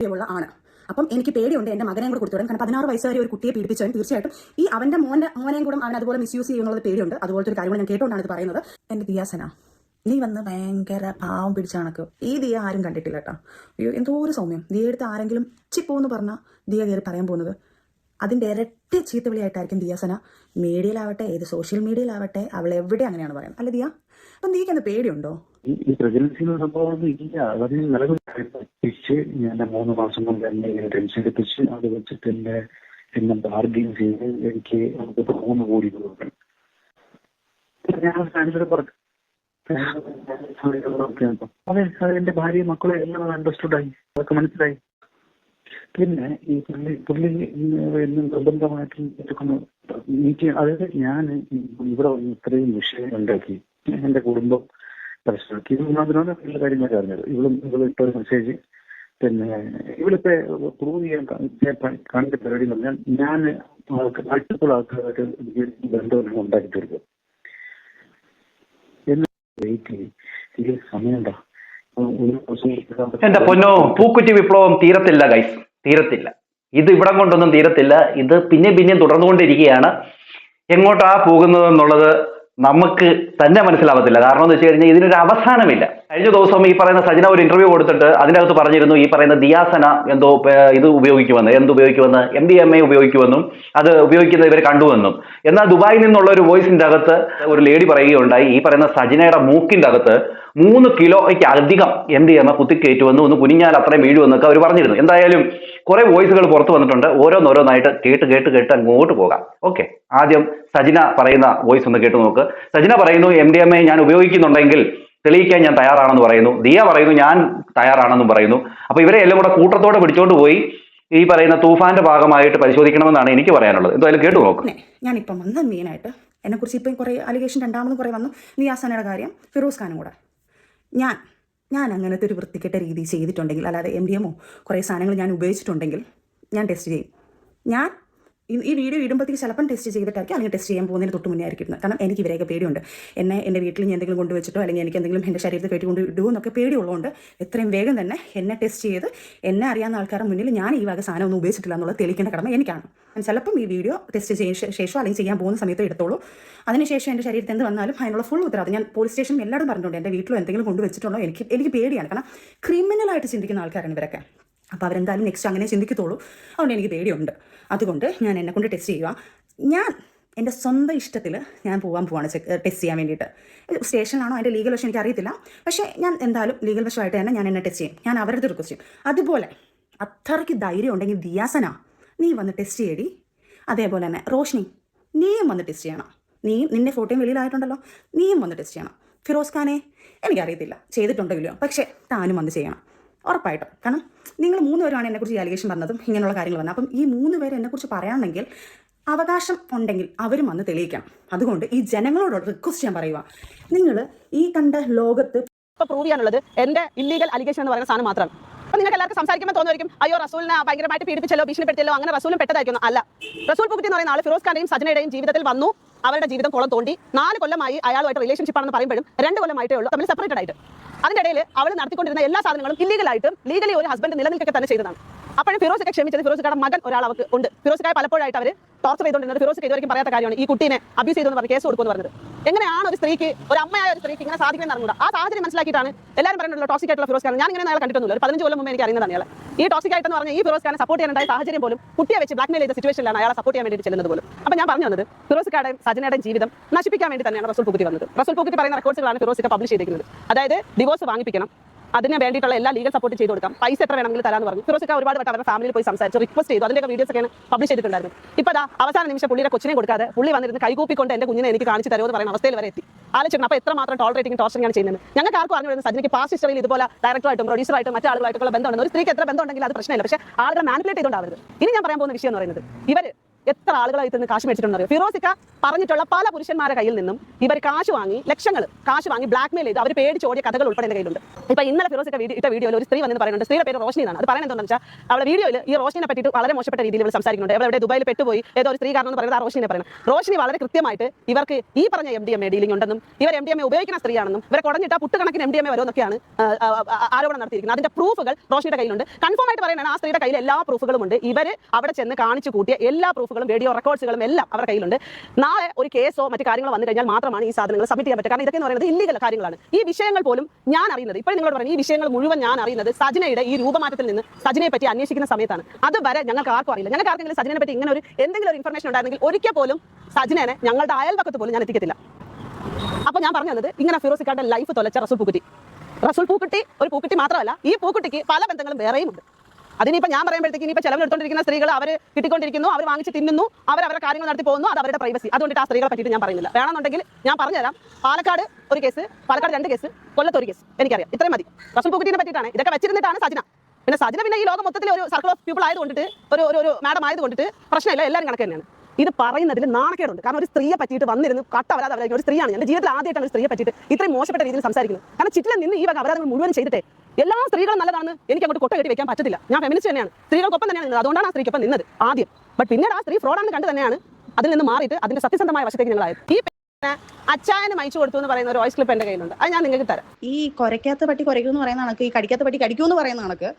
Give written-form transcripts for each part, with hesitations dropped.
ഉള്ള ആണ്. അപ്പം എനിക്ക് പേടിയുണ്ട് എൻ്റെ മകനെയും കൂടെ കൊടുത്തുവിടാൻ. കാരണം 16 വയസ്സുകാരി ഒരു കുട്ടിയെ പീഡിപ്പിച്ചവൻ തീർച്ചയായിട്ടും ഈ അവൻ്റെ മോനെയും കൂടെ അവൻ അതുപോലെ മിസ്യൂസ് ചെയ്യുന്നുള്ളത് പേടിയുണ്ട്. അതുപോലത്തെ ഒരു കാര്യം ഞാൻ കേട്ടുകൊണ്ടാണ് ഇത് പറയുന്നത്. എൻ്റെ ദിയാസന, നീ വന്ന് ഭയങ്കര പാവം പിടിച്ച കണക്ക് ഈ ദിയ ആരും കണ്ടിട്ടില്ല കേട്ടോ. അയ്യോ എന്തോ ഒരു സൗമ്യം. ദിയ എടുത്ത് ആരെങ്കിലും ചിപ്പോന്ന് പറഞ്ഞാൽ ദിയ കയറി പറയാൻ പോകുന്നത് അതിൻ്റെ ഇരട്ടി ചീത്തവിളിയായിട്ടായിരിക്കും ദിയാസന മീഡിയയിലാവട്ടെ ഏത് സോഷ്യൽ മീഡിയയിലാവട്ടെ അവൾ എവിടെ അങ്ങനെയാണ് പറയുന്നത്. അല്ല ദിയ, അപ്പം നീക്ക് എന്താ പേടിയുണ്ടോ? ഈ പ്രഗ്നൻസി സംഭവം ഇല്ല. അതായത് നിലവിളിച്ച് ഞാൻ 3 മാസം കൊണ്ട് എന്നെ ഇങ്ങനെ ടെൻഷൻ എത്തിച്ച് അത് വെച്ചിട്ട് എന്നെ ബാർഗെയിൻ ചെയ്ത് എനിക്ക് നമുക്ക് 3 കോടി രൂപ ഞാൻ ഫാമിലിയോട് പറഞ്ഞു. അതെ, എന്റെ ഭാര്യ മക്കളെ എല്ലാം അണ്ടർസ്റ്റുഡായി, അതൊക്കെ മനസ്സിലായി. പിന്നെ ഈ പുള്ളി നിർബന്ധമായിട്ടും എനിക്ക്, അതായത് ഞാൻ ഇവിടെ വന്ന് ഇത്രയും വിഷയം ഉണ്ടാക്കി എന്റെ കുടുംബം പ്രശ്നമാക്കി. അതിനോട് എല്ലാ കാര്യങ്ങളൊക്കെ അറിഞ്ഞത്. ഇവള് ഇട്ടൊരു മെസ്സേജ്, പിന്നെ ഇവളിപ്പോ പ്രൂവ് ചെയ്യാൻ കാണിച്ച പരിപാടി എന്ന് പറഞ്ഞാൽ ഞാൻ മൾട്ടിപ്പിൾ ആൾക്കാരായിട്ട് ബന്ധം ഉണ്ടാക്കി തീർക്കും. വെയിറ്റ് ചെയ്യും, സമയമുണ്ടോ? എന്റെ പൊന്നോ, പൂക്കുറ്റി വിപ്ലവം തീരത്തില്ല ഗൈസ്, തീരത്തില്ല. ഇത് ഇവിടം കൊണ്ടൊന്നും തീരത്തില്ല. ഇത് പിന്നെയും തുടർന്നുകൊണ്ടിരിക്കുകയാണ്. എങ്ങോട്ടാ പോകുന്നതെന്നുള്ളത് നമുക്ക് തന്നെ മനസ്സിലാവത്തില്ല. കാരണം എന്ന് വെച്ച് കഴിഞ്ഞാൽ ഇതിനൊരു അവസാനമില്ല. കഴിഞ്ഞ ദിവസം ഈ പറയുന്ന സജന ഒരു ഇന്റർവ്യൂ കൊടുത്തിട്ട് അതിനകത്ത് പറഞ്ഞിരുന്നു ഈ പറയുന്ന ദിയാസന എന്തോ ഇത് ഉപയോഗിക്കുമെന്ന് MDMA ഉപയോഗിക്കുമെന്നും അത് ഉപയോഗിക്കുന്നത് ഇവർ കണ്ടുവെന്നും. എന്നാൽ ദുബായിൽ നിന്നുള്ള ഒരു വോയിസിന്റെ അകത്ത് ഒരു ലേഡി പറയുകയുണ്ടായി ഈ പറയുന്ന സജനയുടെ മൂക്കിന്റെ അകത്ത് 3 കിലോയ്ക്ക് അധികം MDMA കുത്തിക്കയറ്റുമെന്നും ഒന്ന് കുനിഞ്ഞാൽ അത്രയും വീഴുമെന്നൊക്കെ അവർ പറഞ്ഞിരുന്നു. എന്തായാലും കുറെ വോയിസുകൾ പുറത്തു വന്നിട്ടുണ്ട്. ഓരോന്നോരോന്നായിട്ട് കേട്ട് അങ്ങോട്ട് പോകാം. ഓക്കെ, ആദ്യം സജിന പറയുന്ന വോയിസ് ഒന്ന് കേട്ടു നോക്ക്. സജിന പറയുന്നു MDMA ഞാൻ ഉപയോഗിക്കുന്നുണ്ടെങ്കിൽ തെളിയിക്കാൻ ഞാൻ തയ്യാറാണെന്ന് പറയുന്നു. ദിയ പറയുന്നു ഞാൻ തയ്യാറാണെന്നും പറയുന്നു. അപ്പൊ ഇവരെ എല്ലാം കൂടെ കൂട്ടത്തോടെ പിടിച്ചോണ്ട് പോയി ഈ പറയുന്ന തൂഫാന്റെ ഭാഗമായിട്ട് പരിശോധിക്കണമെന്നാണ് എനിക്ക് പറയാനുള്ളത്. എന്തായാലും കേട്ടു നോക്കും. ഞാനിപ്പം വന്ന മെയിനായിട്ട് എന്നെ കുറിച്ച് ഇപ്പം കുറെ അലിഗേഷൻ രണ്ടാമത് കുറെ വന്നു. ദിയാസനയുടെ കാര്യം, ഫിറോസ് ഖാനും കൂടെ. ഞാൻ അങ്ങനത്തെ ഒരു വൃത്തികെട്ട രീതി ചെയ്തിട്ടുണ്ടെങ്കിൽ, അല്ലാതെ MDMA കുറേ സാധനങ്ങൾ ഞാൻ ഉപയോഗിച്ചിട്ടുണ്ടെങ്കിൽ ഞാൻ ടെസ്റ്റ് ചെയ്യും. ഞാൻ ഈ വീഡിയോ ഇടുമ്പോഴത്തേക്ക് ചിലപ്പം ടെസ്റ്റ് ചെയ്തിട്ടായിരിക്കും, അല്ലെങ്കിൽ ടെസ്റ്റ് ചെയ്യാൻ പോകുന്നതിന് തൊട്ട് മുന്നേ ആയിരിക്കും. കാരണം എനിക്ക് ഇവരെയൊക്കെ പേടിയുണ്ട്. എൻ്റെ വീട്ടിൽ ഞാൻ എന്തെങ്കിലും കൊണ്ടുവച്ചിട്ടോ അല്ലെങ്കിൽ എനിക്ക് എന്തെങ്കിലും എൻ്റെ ശരീരത്തിൽ കയറ്റി കൊണ്ട് ഇടുമോ എന്നൊക്കെ പേടിയുള്ളതുകൊണ്ട് എത്രയും വേഗം തന്നെ എന്നെ ടെസ്റ്റ് ചെയ്ത് എന്നെ അറിയാവുന്ന ആൾക്കാരുടെ മുന്നിൽ ഞാൻ ഈ വക സാധനം ഒന്നും ഉപയോഗിച്ചിട്ടില്ല എന്നുള്ളത് തെളിയിക്കേണ്ട കടമ എനിക്കാണ്. ചിലപ്പം ഈ വീഡിയോ ടെസ്റ്റ് ചെയ്ത ശേഷം അല്ലെങ്കിൽ ചെയ്യാൻ പോകുന്ന സമയത്ത് എടുത്തോളൂ. അതിനുശേഷം എൻ്റെ ശരീരത്തിൽ എന്ത് വന്നാലും അതിനുള്ള ഫുൾ ഉത്തരവാദിത്തം ഞാൻ പോലീസ് സ്റ്റേഷനിൽ എല്ലാവരും പറഞ്ഞിട്ടുണ്ട്. എൻ്റെ വീട്ടിലോ എന്തെങ്കിലും കൊണ്ടുവച്ചിട്ടുണ്ടോ എനിക്ക് പേടിയാണ്. കാരണം ക്രിമിനലായിട്ട് ചിന്തിക്കുന്ന ആൾക്കാരാണ് ഇവരൊക്കെ. അപ്പോൾ അവരെന്തായാലും നെക്സ്റ്റ് അങ്ങനെ ചിന്തിക്കത്തുള്ളൂ. അതുകൊണ്ട് എനിക്ക് പേടിയുണ്ട്. അതുകൊണ്ട് ഞാൻ എന്നെക്കൊണ്ട് ടെസ്റ്റ് ചെയ്യുക. ഞാൻ എൻ്റെ സ്വന്തം ഇഷ്ടത്തിൽ ഞാൻ പോവാണ് ടെസ്റ്റ് ചെയ്യാൻ വേണ്ടിയിട്ട്. സ്റ്റേഷനിലാണോ അതിൻ്റെ ലീഗൽ വശം എനിക്കറിയത്തില്ല. പക്ഷേ ഞാൻ എന്തായാലും ലീഗൽ വശമായിട്ട് തന്നെ ഞാൻ എന്നെ ടെസ്റ്റ് ചെയ്യും. ഞാൻ അവരുടെ റിക്വസ്റ്റ് ചെയ്യും. അതുപോലെ അത്രയ്ക്ക് ധൈര്യം ഉണ്ടെങ്കിൽ ദിയാസന നീ വന്ന് ടെസ്റ്റ് ചെയ്യടി. അതേപോലെ തന്നെ റോഷ്നി നീയും വന്ന് ടെസ്റ്റ് ചെയ്യണം. നിന്നെ ഫോട്ടോയും വെളിയിലായിട്ടുണ്ടല്ലോ, നീയും വന്ന് ടെസ്റ്റ് ചെയ്യണം. ഫിറോസ് ഖാനെ എനിക്കറിയത്തില്ല ചെയ്തിട്ടുണ്ടെങ്കിലോ, പക്ഷേ താനും വന്ന് ചെയ്യണം ഉറപ്പായിട്ടും. കാരണം നിങ്ങൾ 3 പേരാണ് എന്നെക്കുറിച്ച് ഈ അലിഗേഷൻ പറഞ്ഞതും ഇങ്ങനെയുള്ള കാര്യങ്ങൾ പറഞ്ഞത്. അപ്പം ഈ 3 പേര് എന്നെക്കുറിച്ച് പറയുകയാണെങ്കിൽ അവകാശം ഉണ്ടെങ്കിൽ അവരും വന്ന് തെളിയിക്കണം. അതുകൊണ്ട് ഈ ജനങ്ങളോട് റിക്വസ്റ്റ് ചെയ്യാൻ പറയുക, നിങ്ങൾ ഈ കണ്ട ലോകത്ത് ഇപ്പോൾ പ്രൂവ് ചെയ്യാനുള്ളത് എൻ്റെ ഇല്ലീഗൽ അലിഗേഷൻ എന്ന് പറയുന്ന സാധനം മാത്രമാണ്. അപ്പോൾ നിങ്ങൾക്ക് എല്ലാവർക്കും സംസാരിക്കുമ്പോൾ തോന്നുമായിരിക്കും അയ്യോ റസൂലിനെ ഭയങ്കരമായിട്ട് പീഡിപ്പിച്ചല്ലോ, ഭീഷണിപ്പെടുത്തിയല്ലോ, അങ്ങനെ റസൂലും പെട്ടതായിരിക്കുന്നു. അല്ല, റസൂൽ പൂക്കുറ്റി എന്ന് പറയുന്ന ആൾ ഫിറോസ് ഖാന്റെയും സജനയുടെയും ജീവിതത്തിൽ വന്നു. അവരുടെ ജീവിതം കുളം തോണ്ടി 4 കൊല്ലമായി അയാളുമായിട്ട് റിലേഷൻഷിപ്പ് ആണെന്ന് പറയുമ്പോഴും 2 കൊല്ലമായിട്ടേ ഉള്ളൂ തമ്മിൽ സെപ്പറേറ്റഡ് ആയിട്ട്. അതിൻ്റെ ഇടയിൽ അവൾ നടത്തിക്കൊണ്ടിരുന്ന എല്ലാ സാധനങ്ങളും ഇല്ലീഗലായിട്ടും ലീഗലി ഒരു ഹസ്ബൻഡ് നിലനിൽക്കുക തന്നെ ചെയ്തതാണ്. അപ്പോഴും ഫിറോസൊക്കെ ക്ഷമിച്ചത് ഫിറോസിക്കയുടെ മകൻ ഒരാൾ അവർക്ക് ഉണ്ട്. ഫിറോസിക്കായ പലപ്പോഴായിട്ട് അവർ ടോർച്ചർ ചെയ്തുകൊണ്ടിരുന്നത് ഫിറോസിക്ക് ഇതുവരെയും പറയാത്ത കാര്യമാണ് ഈ കുട്ടീനെ അബ്യൂസ് ചെയ്തെന്ന് പറഞ്ഞ് കേസ് കൊടുക്കുമെന്ന് പറഞ്ഞത്. എങ്ങനെയാണ് ഒരു സ്ത്രീക്ക്, ഒരു അമ്മയായ ഒരു സ്ത്രീക്ക് ഇങ്ങനെ സാധിക്കുമെന്ന് അറിഞ്ഞൂടാ. ആ സാഹചര്യം മനസ്സിലാക്കിയിട്ടാണ് എല്ലാവരും പറയുന്നത് ടോക്സിക് ആയിട്ടുള്ള ഫിറോസ് ഖാൻ. ഞാൻ ഇങ്ങനെ അയാളെ കണ്ടിട്ടൊന്നുമില്ല. ഒരു 15 കൊല്ലം മുമ്പ് എനിക്ക് അറിയുന്നതാണ് അയാളെ. ഈ ടോക്സിക് ആയിട്ടെന്ന് പറഞ്ഞാൽ ഈ ഫിറോസ് ഖാനെ സപ്പോർട്ട് ചെയ്യാനുണ്ടായ സാഹചര്യം പോലും കുട്ടിയെ വെച്ച് ബ്ലാക്ക്മെയിൽ ചെയ്ത സിറ്റുവേഷനിലാണ് അയാളെ സപ്പോർട്ട് ചെയ്യാൻ വേണ്ടി ചെല്ലുന്നത് പോലും. അപ്പോൾ ഞാൻ പറഞ്ഞു വന്നത് ഫിറോസിക്കയുടെയും സജനയുടെയും ജീവിതം നശിപ്പിക്കാൻ വേണ്ടി തന്നെയാണ് റസൂൽ പൂക്കുറ്റി വന്നത്. റസൂൽ പൂക്കുറ്റി പറയുന്ന റെക്കോർഡ്സുകളാണ് ഫിറോസിക്ക പബ്ലിഷ് ചെയ്തിരിക്കുന്നത്. അതായത് ഡിവോഴ്സ് വാങ്ങിപ്പിക്കണം, അതിന് വേണ്ടിയിട്ടുള്ള എല്ലാ ലീഗൽ സപ്പോർട്ട് ചെയ്ത് കൊടുക്കാം, പൈസ എത്ര വേണമെങ്കിലും തരാമെന്ന് പറഞ്ഞു. ഫിറോസിക്ക ഒരുപാട് വട്ടം അവരുടെ ഫാമിലിയിൽ പോയി സംസാരിച്ചു, റിക്വസ്റ്റ് ചെയ്തു. അതിൻ്റെയൊക്കെ വീഡിയോസ് ഒക്കെയാണ് പബ്ലിഷ് ചെയ്തിട്ടുണ്ടായിരുന്നു. ഇപ്പോൾ അവസാന നിമിഷം പുള്ളിയുടെ കൊച്ചിനെ കൊടുക്കാതെ പുള്ളി വന്നിരുന്ന് കൈകൂപ്പിക്കൊണ്ട് എൻ്റെ കുഞ്ഞിനെ എനിക്ക് കാണിച്ചു തരുമെന്ന് പറയുന്ന അവസ്ഥയിൽ വരെ എത്തി. ആലോചിക്കണം അപ്പോൾ എത്രമാത്രം ടോളറേറ്റിംഗ് ടോർച്ചറിംഗ് ചെയ്യുന്നത്. ഞങ്ങൾക്ക് ആർക്കും അറിഞ്ഞു സജിനിക്ക് പാസ്റ്റ് ഹിസ്റ്ററിയിൽ ഇതുപോലെ ഡയറക്ടറായിട്ടും പ്രൊഡ്യൂസറായിട്ടും മറ്റു ആളുകളായിട്ടുള്ള ബന്ധമുണ്ട്. ഒരു സ്ത്രീക്ക് എത്ര ബന്ധമുണ്ടെങ്കിൽ അത് പ്രശ്നമില്ല. പക്ഷേ ആളുകൾ മാനിപ്പുലേറ്റ് ചെയ്തുകൊണ്ടാവരുത്. ഇനി ഞാൻ പറയാൻ പോകുന്ന വിഷയം എന്ന് പറയുന്നത് ഇവർ എത്ര ആളുകളായിട്ട് നിന്ന് കാശ് മേടിച്ചിട്ടുണ്ടോ? ഫിറോസിക്ക പറഞ്ഞിട്ടുള്ള പല പുരുഷന്മാരുടെ കയ്യിൽ നിന്നും ഇവർ കാശ് വാങ്ങി, ലക്ഷങ്ങൾ കാശ് വാങ്ങി ബ്ലാക്ക്മെയിൽ ചെയ്ത് അവർ പേടിച്ചോടിയ കഥകൾ ഉൾപ്പെടെ എൻ്റെ കയ്യിലുണ്ട്. ഇപ്പൊ ഇന്നലെ ഫിറോസിക്ക ഇട്ട വീഡിയോയിൽ ഒരു സ്ത്രീ വന്ന് പറയുന്നുണ്ട്, സ്ത്രീയുടെ പേര് റോഷ്നി എന്നാണ്. അത് പറയുന്നത് എന്താണെന്ന് വെച്ചാൽ അവളുടെ വീഡിയോയിൽ ഈ റോഷിനെ പറ്റിയിട്ട് വളരെ മോശപ്പെട്ട രീതിയിൽ ഇവർ സംസാരിക്കുന്നുണ്ട്. ഇവിടെ ദുബായിൽ പെട്ടുപോയി ഏതോ ഒരു സ്ത്രീ കാരണം പറയുന്നത് ആ റോഷിനെ പറയുന്നത്. റോഷിനി വളരെ കൃത്യമായിട്ട് ഇവർക്ക് ഈ പറഞ്ഞ MDMA ഡീലിംഗ് ഉണ്ടെന്നും ഇവർ MDMA ഉപയോഗിക്കുന്ന സ്ത്രീയാണെന്നും ഇവരെ കുടഞ്ഞിട്ട് പുട്ടുകണക്കിന് MDMA വരുമെന്നൊക്കെയാണ് ആരോപണം നടത്തിയിരിക്കുന്നത്. അതിന്റെ പ്രൂഫുകൾ റോഷിനിയുടെ കയ്യിലുണ്ട്. കൺഫേം ആയിട്ട് പറയുന്നത് ആ സ്ത്രീയുടെ കയ്യിൽ എല്ലാ പ്രൂഫുകളും ഉണ്ട്. ഇവർ അവിടെ ചെന്ന് കാണിച്ചു കൂട്ടിയ എല്ലാ പ്രൂഫുകളും വീഡിയോ റെക്കോർഡ്സുകളും എല്ലാം അവരുടെ കയ്യിലുണ്ട്. നാളെ ഒരു കേസോ മറ്റു കാര്യങ്ങളോ വന്നു കഴിഞ്ഞാൽ മാത്രമാണ് ഈ സാധനങ്ങൾ സബ്മിറ്റ് ചെയ്യാൻ പറ്റുക. കാരണം ഇതൊക്കെ എന്ന് പറയുന്നത് ഇല്ലീഗൽ കാര്യങ്ങളാണ്. ഈ വിഷയങ്ങൾ പോലും ഞാൻ അറിയുന്നത്, ഇപ്പോൾ നിങ്ങളോട് പറയുന്നത്, ഈ വിഷയങ്ങൾ മുഴുവൻ ഞാൻ അറിയുന്നത് സജനയുടെ ഈ രൂപമാറ്റത്തിൽ നിന്ന് സജനയെ പറ്റി അന്വേഷിക്കുന്ന സമയത്താണ്. അതുവരെ ഞങ്ങൾക്ക് ആർക്കും അറിയില്ല. ഞങ്ങൾക്ക് ആർക്കെങ്കിലും സജനയെ പറ്റി ഇങ്ങനെ ഒരു എന്തെങ്കിലും ഒരു ഇൻഫർമേഷൻ ഉണ്ടായിരുന്നെങ്കിൽ ഒരിക്കൽ പോലും സജനനെ ഞങ്ങളുടെ അയൽപക്കത്ത് പോലും ഞാൻ എത്തിക്കത്തില്ല. അപ്പോൾ ഞാൻ പറഞ്ഞു തന്നത്, ഇങ്ങനെ ഫിറോസിക്കാരുടെ ലൈഫ് തൊലച്ച റസൂൽ പൂക്കുട്ടി ഒരു പൂക്കുട്ടി മാത്രമല്ല, ഈ പൂക്കുട്ടിക്ക് പല ബന്ധങ്ങളും വേറെയും ഉണ്ട്. അതിനിപ്പോൾ ഞാൻ പറയുമ്പോഴത്തേക്ക് ഇനിയിപ്പോൾ ചെലവെടുത്തോണ്ടിരിക്കുന്ന സ്ത്രീകൾ അവർ കിട്ടിക്കൊണ്ടിരിക്കുന്നു, അവർ വാങ്ങിച്ച് തിന്നുന്നു, അവരുടെ കാര്യങ്ങൾ നടത്തി പോകുന്നു, അത് അവരുടെ പ്രൈവസി. അതുകൊണ്ടിട്ട് ആ സ്ത്രീകളെ പറ്റിയിട്ട് ഞാൻ പറയുന്നില്ല. വേണമെന്നുണ്ടെങ്കിൽ ഞാൻ പറഞ്ഞുതരാം. പാലക്കാട് ഒരു കേസ്, പാലക്കാട് 2 കേസ്, കൊല്ലത്ത് ഒരു കേസ്, എനിക്കറിയാം. ഇത്രയും മതി. റസൂൽ പൂക്കുട്ടിനെ പറ്റിയിട്ടാണ് ഇതൊക്കെ വെച്ചിരുന്നിട്ടാണ് സജന. പിന്നെ സജന പിന്നെ ഈ ലോകം മൊത്തത്തിൽ ഒരു സർക്കിൾ ഓഫ് പീപ്പിൾ ആയതുകൊണ്ടിട്ട് ഒരു മാഡം ആയതുകൊണ്ടിട്ട് പ്രശ്നമില്ല, എല്ലാവരും കണക്ക് തന്നെയാണ്. ഇത് പറയുന്നതിൽ നാണക്കേടുണ്ട്. കാരണം ഒരു സ്ത്രീയെ പറ്റിയിട്ട് വന്നിരുന്ന് കട്ടവരാതെ അവരായിരിക്കും. ഒരു സ്ത്രീയാണ്, എൻ്റെ ജീവിതത്തിൽ ആദ്യമായിട്ടാണ് ഒരു സ്ത്രീയെ പറ്റിയിട്ട് ഇത്രയും മോശപ്പെട്ട രീതിയിൽ സംസാരിക്കുന്നത്. കാരണം ചിറ്റിൽ നിന്ന് ഈ വക അപരാധങ്ങൾ മുഴുവൻ ചെയ്തിട്ടേ എല്ലാ സ്ത്രീകളും നല്ലതാണ് എനിക്ക് അങ്ങോട്ട് കൊട്ട കെട്ടി വെക്കാൻ പറ്റത്തില്ല. ഞാൻ ഫെമിനിസ്റ്റ് തന്നെയാണ്, സ്ത്രീകൾക്കൊപ്പം തന്നെയാണ് നിന്നത്. അതുകൊണ്ടാണ് ആ സ്ത്രീക്കൊപ്പം നിന്നത് ആദ്യം. ബട്ട് പിന്നീട് ആ സ്ത്രീ ഫ്രോഡാണെന്ന് കണ്ട് തന്നെയാണ് അതിൽ നിന്ന് മാറിയിട്ട് അതിന്റെ സത്യസന്ധമായ വശത്തേക്ക് ഞങ്ങളായത്. ഈ അച്ചായന് അയച്ചു കൊടുത്തു എന്ന് പറയുന്ന ഒരു വോയിസ് ക്ലിപ്പ് എൻ്റെ കയ്യിലുണ്ട്. അത് ഞാൻ നിങ്ങൾക്ക് തരാം. ഈ കൊരയ്ക്കാത്ത പട്ടി കുരയ്ക്കും എന്ന് പറയുന്ന കണക്ക്, ഈ കടിക്കാത്ത പട്ടി കടിക്കൂ എന്ന് പറയുന്ന കണക്ക്,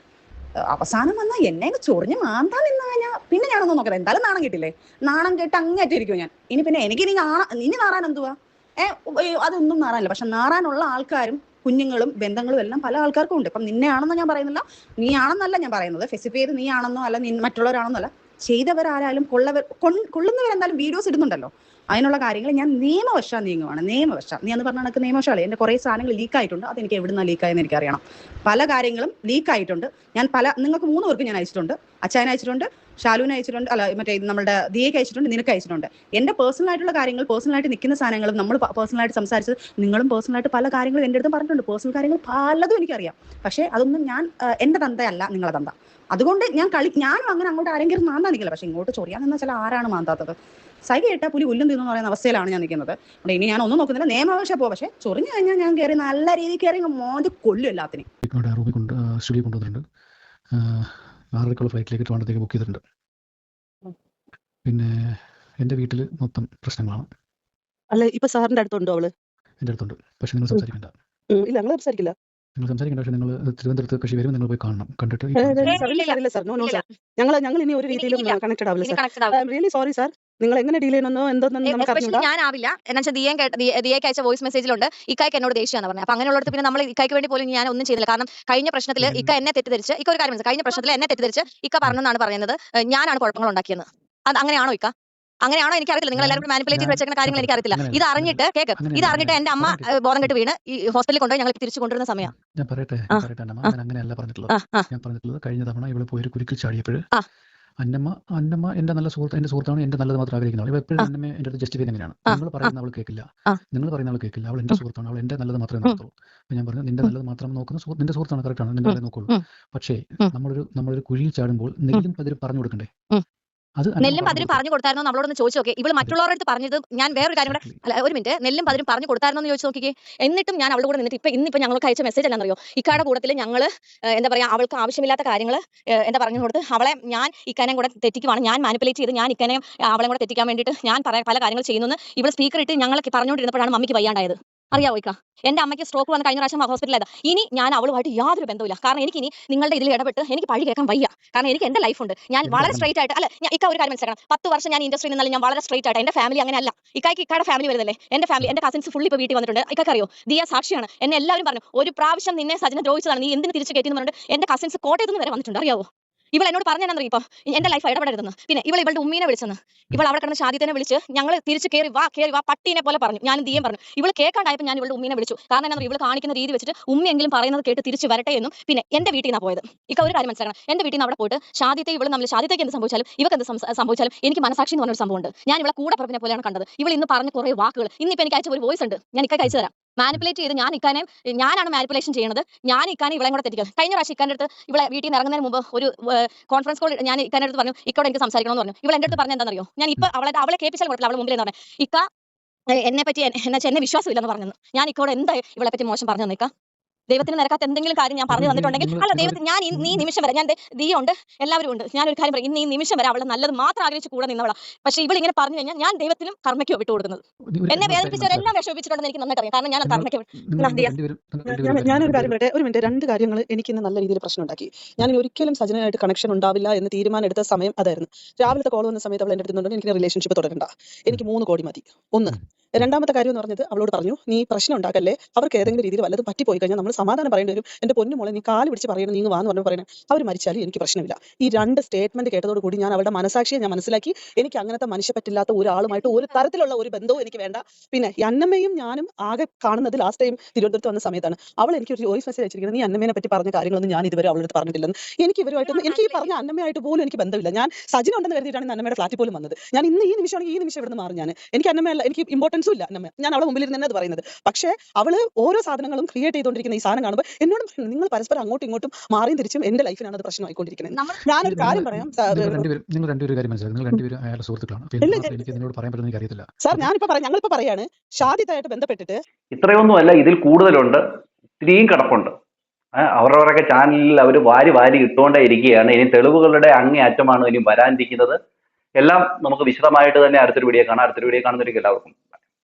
അവസാനം വന്നാൽ എന്നെ ചൊറിഞ്ഞ് മാന്താൻ നിന്ന് കഴിഞ്ഞാൽ പിന്നെ ഞാനൊന്നും നോക്കട്ടെ. എന്തായാലും നാണം കിട്ടില്ലേ? നാണം കേട്ട് അങ്ങേറ്റിരിക്കും ഞാൻ. ഇനി പിന്നെ എനിക്ക് ഇനി നാറാൻ എന്തുവാ? അതൊന്നും നാറാനില്ല. പക്ഷെ നാറാനുള്ള ആൾക്കാരും കുഞ്ഞുങ്ങളും ബന്ധങ്ങളും എല്ലാം പല ആൾക്കാർക്കും ഉണ്ട്. ഇപ്പം നിന്നെ ആണെന്ന് ഞാൻ പറയുന്നില്ല, നീ ആണെന്നല്ല ഞാൻ പറയുന്നത്. സ്പെസിഫൈ ചെയ്ത് നീ ആണെന്നോ അല്ല മറ്റുള്ളവരാണെന്നോ അല്ല. ചെയ്തവരാരായാലും കൊള്ളുന്നവരെന്തായാലും വീഡിയോസ് ഇടുന്നുണ്ടല്ലോ. അതിനുള്ള കാര്യങ്ങൾ ഞാൻ നിയമവശാൽ നീങ്ങുവാണ്. നീ എന്ന് പറഞ്ഞാൽ എനിക്ക് നിയമവശാലേ എൻ്റെ കുറേ സാധനങ്ങൾ ലീക്കായിട്ടുണ്ട്. അതെനിക്ക് എവിടുന്ന ലീക്കായെന്ന് എനിക്കറിയണം. പല കാര്യങ്ങളും ലീക്കായിട്ടുണ്ട്. ഞാൻ നിങ്ങൾക്ക് 3 പേർക്ക് ഞാൻ അയച്ചിട്ടുണ്ട്. അച്ചായൻ അയച്ചിട്ടുണ്ട്, ഷാലുവിനെ അയച്ചിട്ടുണ്ട്, അല്ല മറ്റേ നമ്മുടെ ദിയയ്ക്ക് അയച്ചിട്ടുണ്ട്, നിനക്ക് അയച്ചിട്ടുണ്ട്. എൻ്റെ പേഴ്സണലായിട്ടുള്ള കാര്യങ്ങൾ, പേഴ്സണലായിട്ട് നിൽക്കുന്ന സാധനങ്ങളും നമ്മൾ പേഴ്സണലായിട്ട് സംസാരിച്ചത്, നിങ്ങളും പേഴ്സണലായിട്ട് പല കാര്യങ്ങളും എൻ്റെ അടുത്ത് പറഞ്ഞിട്ടുണ്ട്. പേഴ്സണൽ കാര്യങ്ങൾ പലതും എനിക്കറിയാം. പക്ഷേ അതൊന്നും ഞാൻ എൻ്റെ തന്തയല്ല നിങ്ങളെ തന്ത. അതുകൊണ്ട് ഞാനും അങ്ങനെ അങ്ങോട്ട് ആരെങ്കിലും മാന്താൻ നിൽക്കില്ല. പക്ഷെ ഇങ്ങോട്ട് ചൊറിയാൻ നിന്നാൽ ചില ആരാണ് മാന്താത്തത്? സൈകി കേട്ടാൽ പുലി പുല്ലും തീർന്നു പറയുന്ന അവസ്ഥയിലാണ് ഞാൻ നിൽക്കുന്നത്. അവിടെ ഇനി ഞാൻ ഒന്നും നോക്കുന്നില്ല, നിയമവശ പോകും. പക്ഷെ ചൊറിഞ്ഞു കഴിഞ്ഞാൽ ഞാൻ കയറി നല്ല രീതിയിൽ കയറി മോന്തി കൊല്ലും എല്ലാത്തിനും. റൂമിൽ സ്റ്റുഡിയോ കൊണ്ടുവന്നിട്ടുണ്ട്. 6:30 ഫ്ലൈറ്റിലേക്ക് ട്രിവാൻഡ്രത്തേക്ക് ബുക്ക് ചെയ്തിട്ടുണ്ട്. പിന്നെ എൻ്റെ വീട്ടിൽ മൊത്തം പ്രശ്നങ്ങളാണ്. അല്ല ഇപ്പൊ സാറിന്റെ അടുത്തുണ്ടോ അവള്? എൻ്റെ അടുത്തുണ്ട്. പക്ഷെ നിങ്ങൾ സംസാരിക്കണ്ട. ഇല്ല ഞങ്ങൾ സംസാരിക്കില്ല. നിങ്ങൾ സംസാരിക്കേണ്ട. പക്ഷേ നിങ്ങൾ തിരുവനന്തപുരത്ത് കക്ഷി വരും, നിങ്ങൾ പോയി കാണണം. കണ്ടിട്ട് ഞങ്ങൾ ഇനി ഒരു രീതിയിലും കണക്റ്റഡ് ആവില്ല സാർ. Really sorry sir. നിങ്ങൾ എങ്ങനെ ഡീൽ ചെയ്യണമെന്നോ എന്തൊന്നും നമുക്ക് അറിഞ്ഞൂടാ. ഞാനാവില്ല. എന്നാ ദിയയ്ക്ക് അയച്ച വോയിസ് മെസ്സേജിലുണ്ട് ഇക്കായ്ക്ക് എന്നോട് ദേഷ്യമാണ് പറഞ്ഞത്. അപ്പൊ അങ്ങനെയുള്ളടത്ത് പിന്നെ നമ്മൾ ഇക്കായ്ക്ക് വേണ്ടി പോലും ഞാൻ ഒന്നും ചെയ്തില്ല. കാരണം കഴിഞ്ഞ പ്രശ്നത്തിൽ ഇക്ക എന്നെ തെറ്റിദ്ധരിച്ച്, ഇക്ക ഒരു കാര്യം മനസ്സിലായി, കഴിഞ്ഞ പ്രശ്നത്തിൽ എന്നെ തെറ്റിദ്ധരിച്ച് ഇക്ക പറഞ്ഞെന്നാണ് പറയുന്നത് ഞാനാണ് കുഴപ്പങ്ങൾ ഉണ്ടാക്കിയെന്ന്. അത് അങ്ങനെയാണോ ഇക്ക? അങ്ങനെയാണോ എനിക്കറിയില്ല. നിങ്ങൾ എല്ലാവരും മാനിപ്പുലേറ്റ് ചെയ്ത് വെച്ചേക്കുന്ന കാര്യങ്ങൾ എനിക്കറിയില്ല. ഇത് അറിഞ്ഞിട്ട് എന്റെ അമ്മ ബോധം കെട്ട് വീണ് ഈ ഹോസ്പിറ്റലിൽ കൊണ്ടുപോയി ഞങ്ങൾ തിരിച്ചു കൊണ്ടുവരുന്ന സമയം. ഞാൻ പറയട്ടെ അങ്ങനെയല്ല പറഞ്ഞിട്ടുള്ളത്. ഞാൻ പറഞ്ഞിട്ടുള്ളത് കഴിഞ്ഞ തവണ ഇവിടെ പോയി ഒരു കുരുക്കിൽ ചാടിയപ്പോൾ അന്നമ്മ എന്റെ നല്ല സുഹൃത്ത്, എന്റെ സുഹൃത്താണ്, എന്റെ നല്ലത് മാത്രം ആഗ്രഹിക്കുന്നത്. എപ്പോഴും അന്നമ്മ എന്റെ അടുത്ത് ജസ്റ്റിഫൈ എങ്ങനെയാണ്? നിങ്ങൾ പറയുന്ന അവൾ കേൾക്കില്ല, അവൾ എന്റെ സുഹൃത്താണ്, അവൾ എന്റെ നല്ലത് മാത്രമേ നോക്കത്തുള്ളൂ. അപ്പൊ ഞാൻ പറഞ്ഞു നിന്റെ നല്ലത് മാത്രം നോക്കുന്ന നിന്റെ സുഹൃത്താണ്, കറക്റ്റാണ്, നിന്റെ നല്ലത് നോക്കുള്ളൂ. പക്ഷേ നമ്മളൊരു കുഴിയിൽ ചാടുമ്പോൾ നെല്ലും പതിരും പറഞ്ഞു കൊടുക്കണ്ടേ? നെല്ലും പതിരും പറഞ്ഞു കൊടുത്തായിരുന്നോ നമ്മളോടൊന്ന് ചോദിച്ചു നോക്കി. ഇവള് മറ്റുള്ളവരുടെ അടുത്ത് പറഞ്ഞത് ഞാൻ വേറൊരു കാര്യം കൂടെ, അല്ല ഒരു മിനിറ്റ്, നെല്ലും പതിരും പറഞ്ഞു കൊടുത്തായിരുന്നോ എന്ന് ചോദിച്ചു നോക്കിക്കേ. എന്നിട്ടും ഞാൻ അവളുടെ കൂടെ നിന്നിട്ട് ഇന്നിപ്പോ ഞങ്ങൾക്ക് അയച്ച മെസ്സേജ് എന്താണെന്നറിയോ? ഇക്കാടെ കൂട്ടത്തിൽ ഞങ്ങൾ എന്താ പറയാ, അവൾക്ക് ആവശ്യമില്ലാത്ത കാര്യങ്ങൾ എന്താ പറഞ്ഞു കൊടുത്ത് അവളെ ഞാൻ ഇക്കാനെയും കൂടെ തെറ്റിക്കുവാണ്, ഞാൻ മാനിപ്പുലേറ്റ് ചെയ്ത് ഞാൻ ഇക്കാനെയും അവളെ കൂടെ തെറ്റിക്കാൻ വേണ്ടിയിട്ട് ഞാൻ പല കാര്യങ്ങൾ ചെയ്യുന്നു. ഇവൾ സ്പീക്കർ ഇട്ട് ഞങ്ങളൊക്കെ പറഞ്ഞുകൊണ്ടിരുന്നപ്പോഴാണ് മമ്മിക്ക് വയ്യാണ്ടായത്. അറിയാവോ ഇക്ക? എന്റെ അമ്മയ്ക്ക് സ്ട്രോക്ക് വന്ന് കഴിഞ്ഞ പ്രാവശ്യം ഹോസ്പിറ്റലായതാ. ഇനി ഞാൻ അവളുമായിട്ട് യാതൊരു ബന്ധമില്ല. കാരണം എനിക്ക് ഇനി നിങ്ങളുടെ ഇതിൽ ഇടപെട്ട് എനിക്ക് പഴി കേൾക്കാൻ വയ്യ. കാരണം എനിക്ക് എന്റെ ലൈഫ് ഉണ്ട്. ഞാൻ വളരെ സ്ട്രൈറ്റ് ആയിട്ട്, അല്ല ഇക്ക ഒരു കാര്യം മനസ്സിലാക്കണം, 10 വർഷം ഞാൻ ഇൻഡസ്ട്രിയിൽ നിന്നാലും ഞാൻ വളരെ സ്ട്രൈറ്റ് ആയിട്ട്, എന്റെ ഫാമിലി അങ്ങനെ അല്ല. ഇക്കാടെ ഫാമിലി വരുന്നല്ലേ, എന്റെ ഫാമിലി, എന്റെ കസിൻസ് ഫുള്ളി ഇപ്പൊ വീട്ടിൽ വന്നിട്ടുണ്ട്. ഇക്കൊക്കെ അറിയോ, ദിയ സാക്ഷിയാണ്. എന്നെ എല്ലാവരും പറഞ്ഞു ഒരു പ്രാവശ്യം നിന്നെ സജന ദ്രോഹിച്ചതാണ്, നീ എന്തിന് തിരിച്ചു കയറ്റി എന്ന് പറഞ്ഞിട്ട് എന്റെ കസിൻസ് കോട്ടയത്ത് നിന്ന് വരെ വന്നിട്ടുണ്ട്. അറിയാവോ? ഇവൾ എന്നോട് പറഞ്ഞെന്നറിയോ ഇപ്പൊ എന്റെ ലൈഫ് ഇടപെടരുതെന്ന്. പിന്നെ ഇവളുടെ ഉമ്മീനെ വിളിച്ചെന്ന്, ഇവൾ അവിടെ കിടന്ന് ഷാദിത്തനെ വിളിച്ച് ഞങ്ങൾ തിരിച്ച് കയറി വാ പട്ടീനെ പോലെ പറഞ്ഞു. ഞാനും ദിയം പറഞ്ഞു. ഇവൾ കേൾക്കാണ്ടായപ്പോൾ ഞാൻ ഇവളുടെ ഉമ്മീനെ വിളിച്ചു. കാരണം എന്താ, ഇവൾ കാണിക്കുന്ന രീതി വെച്ചിട്ട് ഉമ്മയെങ്കിലും പറയുന്നത് കേട്ട് തിരിച്ച് വരട്ടെ എന്നും. പിന്നെ എന്റെ വീട്ടിൽ നിന്നാണ് പോയത്. ഇക്ക ഒരു കാര്യം മനസ്സിലാക്കണം, എന്റെ വീട്ടിൽ നിന്ന് അവിടെ പോയിട്ട് ഷാദിത്തെ ഇവൾ നമ്മൾ ഷാദിത്തേക്ക് എന്ത് സംഭവിച്ചാലും ഇവർക്ക് എന്ത് സംഭവിച്ചാലും എനിക്ക് മനസാക്ഷി എന്ന് പറഞ്ഞൊരു സംഭവമുണ്ട്. ഞാൻ ഇവളെ കൂടെ പുറപ്പിനെ പോലെയാണ് കണ്ടത്. ഇവൾ ഇന്ന് പറഞ്ഞ കുറെ വാക്കുകൾ, ഇന്നിപ്പോൾ എനിക്ക് അയച്ച ഒരു വോയിസ് ഉണ്ട്, ഞാൻ ഇക്ക അയച്ചു തരാം. മാനിപ്പുലേറ്റ് ചെയ്ത് ഞാനാണ് മാനിപ്പുലേഷൻ ചെയ്യുന്നത്. ഞാൻ ഇക്കാനെ ഇവളെ കൂടെ തെറ്റിക്കുക. കഴിഞ്ഞ പ്രാവശ്യം ഇക്കാൻ്റെ അടുത്ത് ഇവളെ വീട്ടിൽ നിന്ന് ഇറങ്ങുന്നതിന് മുമ്പ് ഒരു കോൺഫറൻസ് കോൾ ഞാൻ ഇക്കാൻ്റെ അടുത്ത് പറഞ്ഞു, ഇക്കോടെ എനിക്ക് സംസാരിക്കണമെന്ന് പറഞ്ഞു. ഇവൾ എൻ്റെ അടുത്ത് പറഞ്ഞ എന്താണെന്നറിയോ? ഞാൻ ഇപ്പൊ അവളെ കേൾപ്പിച്ചാൽ കുഴപ്പമില്ല, അവളെ മുമ്പിൽ എന്ന് പറഞ്ഞു ഇക്ക എന്നെ പറ്റി എന്നെ വിശ്വാസമില്ലെന്ന് പറഞ്ഞു. ഞാൻ ഇക്കോടെ എന്താ ഇവളെ പറ്റി മോശം പറഞ്ഞു തന്നേക്കാം? ദൈവത്തിന് നിരക്കാത്ത എന്തെങ്കിലും കാര്യം ഞാൻ പറഞ്ഞു തന്നിട്ടുണ്ടെങ്കിൽ അല്ല ദൈവത്തിന് ഞാൻ ഈ നിമിഷം വരെ ഞാൻ ദിയുണ്ട്, എല്ലാവരും ഉണ്ട്. ഞാനൊരു കാര്യം പറയും, ഇന്ന് ഈ നിമിഷം വരെ അവളെ നല്ലത് മാത്രം ആഗ്രഹിച്ച് കൂടെ നിന്നവളാ. പക്ഷേ ഇവളിങ്ങനെ പറഞ്ഞു കഴിഞ്ഞാൽ ഞാൻ ദൈവത്തിനും കർമ്മയ്ക്കോ വിട്ടു കൊടുക്കുന്നത്. എന്നെ വേദനിപ്പിച്ചവരെല്ലാം വിഷമിപ്പിച്ചിട്ടുണ്ടെന്ന് എനിക്ക് നന്നായിട്ട് അറിയാം. കാരണം ഞാൻ കർമ്മയ്ക്ക് ഞാനൊരു കാര്യം പറയട്ടെ, ഒരു മിനിറ്റ്. രണ്ട് കാര്യങ്ങൾ എനിക്ക് ഇന്ന് നല്ല രീതിയിൽ പ്രശ്നം ഉണ്ടാക്കി. ഞാൻ ഒരിക്കലും സജനയായിട്ട് കണക്ഷൻ ഉണ്ടാവില്ല എന്ന് തീരുമാനം എടുത്ത സമയം അതായിരുന്നു. രാവിലത്തെ കോൾ വന്ന സമയത്ത് അവൾ എൻ്റെ അടുത്തുണ്ട് എനിക്ക് റിലേഷൻഷിപ്പ് തുടരണ്ട, എനിക്ക് 3 കോടി മതി. ഒന്ന്. രണ്ടാമത്തെ കാര്യം എന്ന് പറഞ്ഞത് അവളോട് പറഞ്ഞു, നീ പ്രശ്നം ഉണ്ടാക്കല്ലേ, അവർക്ക് ഏതെങ്കിലും രീതിയിൽ വല്ലതും പറ്റിപ്പോയി കഴിഞ്ഞാൽ നമ്മൾ സമാധാനം പറയേണ്ടി വരും. എൻ്റെ പൊന്നു മോളെ നീ കാല് പിടിച്ച് പറയണം, നീ വാന്ന് പറഞ്ഞു പറയണം. അവർ മരിച്ചാലും എനിക്ക് പ്രശ്നമില്ല. ഈ 2 സ്റ്റേറ്റ്മെന്റ് കേട്ടതോട് കൂടി ഞാൻ അവളുടെ മനസാക്ഷിയെ ഞാൻ മനസ്സിലാക്കി. എനിക്ക് അങ്ങനത്തെ മനുഷ്യ പറ്റില്ലാത്ത ഒരാളുമായിട്ട് ഒരു തരത്തിലുള്ള ഒരു ബന്ധവും എനിക്ക് വേണ്ട. പിന്നെ ഈ അന്നമ്മയും ഞാനും ആകെ കാണുന്നത് ലാസ്റ്റ് ടൈം തിരുവനന്തപുരത്ത് വന്ന സമയത്താണ്. അവൾ എനിക്ക് ഒരു വോയിസ് മെസ്സേജ് അയച്ചിരിക്കുന്നത്, നീ അന്നമ്മയെ പറ്റി പറഞ്ഞ കാര്യങ്ങളൊന്നും ഞാൻ ഇതുവരെ അവളോട് പറഞ്ഞിട്ടില്ലെന്ന്. എനിക്ക് ഇവരുമായിട്ടൊന്നും എനിക്ക് ഈ പറഞ്ഞ അന്നമ്മയായിട്ട് പോലും എനിക്ക് ബന്ധമില്ല. ഞാൻ സജിൻ ഉണ്ടെന്ന് കരുതിയിട്ടാണ് ഇന്ന് അന്നമ്മയുടെ ഫ്ലാറ്റിൽ പോലും വന്നത്. ഞാൻ ഇന്ന് ഈ നിമിഷമാണെങ്കിൽ ഈ നിമിഷം ഇവിടെ നിന്ന് മാറും. എനിക്ക് അന്നമ്മയല്ല, എനിക്ക് ഇമ്പോർട്ടൻസും ഇല്ല അന്നമ്മ. ഞാൻ അവളെ മുമ്പിൽ ഇരുന്ന് അത് പറയുന്നത്. പക്ഷേ അവള് ഓരോ സാധനങ്ങളും ക്രിയേറ്റ് ചെയ്തുകൊണ്ടിരിക്കുന്ന ഈ സാധനം കാണുമ്പോൾ എന്നോട് നിങ്ങൾ പരസ്പരം അങ്ങോട്ടും ഇങ്ങോട്ടും മാറിയും തിരിച്ചും എന്റെ ലൈഫിനാണ് അത് പ്രശ്നമായിക്കൊണ്ടിരിക്കുന്നത്. ഞാനൊരു കാര്യം പറയാം, നിങ്ങൾ രണ്ടുപേരും കാര്യം മനസ്സിലാക്കി, നിങ്ങൾ രണ്ടുപേരും അയാളുടെ സുഹൃത്തുക്കളാണ്. എനിക്ക് നിന്നോട് പറയാൻ പറ്റുന്ന എനിക്ക് അറിയത്തില്ല സാർ. ഞങ്ങളിപ്പോ പറയാണ് ഷാദിത്തായിട്ട് ബന്ധപ്പെട്ടിട്ട് ഇത്രയൊന്നുമല്ല, ഇതിൽ കൂടുതലുണ്ട്, ഇത്തിരിയും കിടപ്പുണ്ട്. അവരവരൊക്കെ ചാനലിൽ അവർ വാരി ഇട്ടുകൊണ്ടേ ഇരിക്കുകയാണ്. ഇനി തെളിവുകളുടെ അങ്ങേയറ്റമാണ് ഇനി വരാനിരിക്കുന്നത്. എല്ലാം നമുക്ക് വിശദമായിട്ട് തന്നെ അടുത്തൊരു വീഡിയോ കാണാം. അടുത്തൊരു വീഡിയോ കാണുന്നവർക്ക് എല്ലാവർക്കും